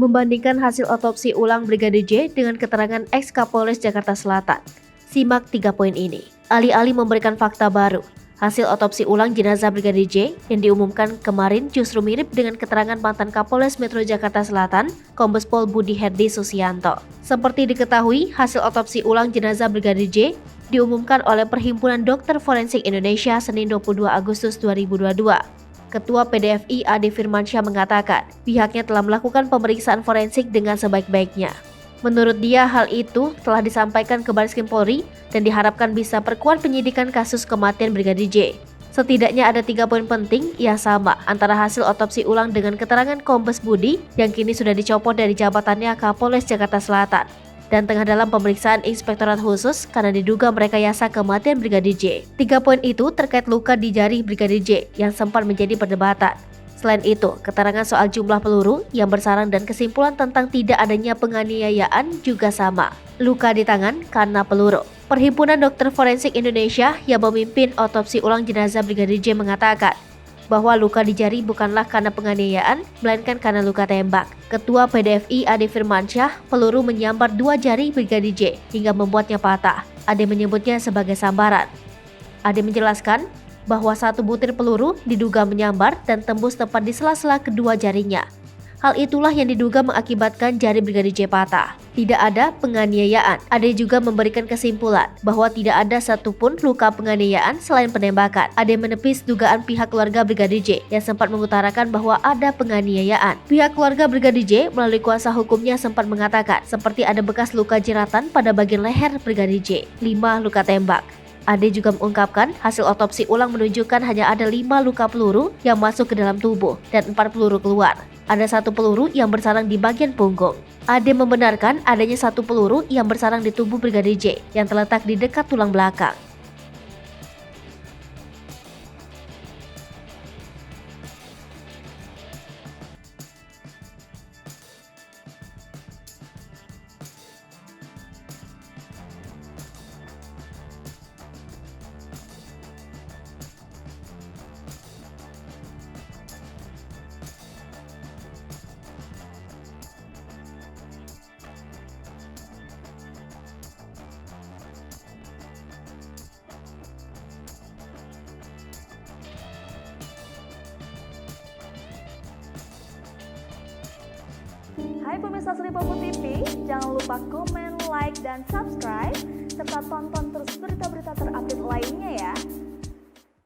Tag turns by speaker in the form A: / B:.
A: membandingkan hasil otopsi ulang Brigadir J dengan keterangan ex-Kapolres Jakarta Selatan. Simak 3 poin ini. Alih-alih memberikan fakta baru, hasil otopsi ulang jenazah Brigadir J yang diumumkan kemarin justru mirip dengan keterangan mantan Kapolres Metro Jakarta Selatan, Kombes Pol Budi Herdi Susianto. Seperti diketahui, hasil otopsi ulang jenazah Brigadir J diumumkan oleh Perhimpunan Dokter Forensik Indonesia Senin 22 Agustus 2022. Ketua PDFI Ade Firmansyah mengatakan, pihaknya telah melakukan pemeriksaan forensik dengan sebaik-baiknya. Menurut dia, hal itu telah disampaikan ke Bareskrim Polri dan diharapkan bisa perkuat penyidikan kasus kematian Brigadir J. Setidaknya ada 3 poin penting yang sama antara hasil otopsi ulang dengan keterangan Kombes Budi yang kini sudah dicopot dari jabatannya Kapolres Jakarta Selatan dan tengah dalam pemeriksaan Inspektorat Khusus karena diduga merekayasa kematian Brigadir J. 3 poin itu terkait luka di jari Brigadir J yang sempat menjadi perdebatan. Selain itu, keterangan soal jumlah peluru yang bersarang dan kesimpulan tentang tidak adanya penganiayaan juga sama. Luka di tangan karena peluru. Perhimpunan Dokter Forensik Indonesia yang memimpin otopsi ulang jenazah Brigadir J mengatakan bahwa luka di jari bukanlah karena penganiayaan, melainkan karena luka tembak. Ketua PDFI Ade Firmansyah, peluru menyambar 2 jari Brigadir J hingga membuatnya patah. Ade menyebutnya sebagai sambaran. Ade menjelaskan bahwa 1 butir peluru diduga menyambar dan tembus tepat di sela-sela kedua jarinya. Hal itulah yang diduga mengakibatkan jari Brigadir J patah. Tidak ada penganiayaan. Ade juga memberikan kesimpulan bahwa tidak ada satupun luka penganiayaan selain penembakan. Ade menepis dugaan pihak keluarga Brigadir J yang sempat mengutarakan bahwa ada penganiayaan. Pihak keluarga Brigadir J melalui kuasa hukumnya sempat mengatakan seperti ada bekas luka jeratan pada bagian leher Brigadir J, 5 luka tembak. Ade juga mengungkapkan hasil otopsi ulang menunjukkan hanya ada 5 luka peluru yang masuk ke dalam tubuh dan 4 peluru keluar. Ada 1 peluru yang bersarang di bagian punggung. Ade membenarkan adanya 1 peluru yang bersarang di tubuh Brigadir J yang terletak di dekat tulang belakang.
B: Hai pemirsa Sri Popo TV, jangan lupa komen, like, dan subscribe, serta tonton terus berita-berita terupdate lainnya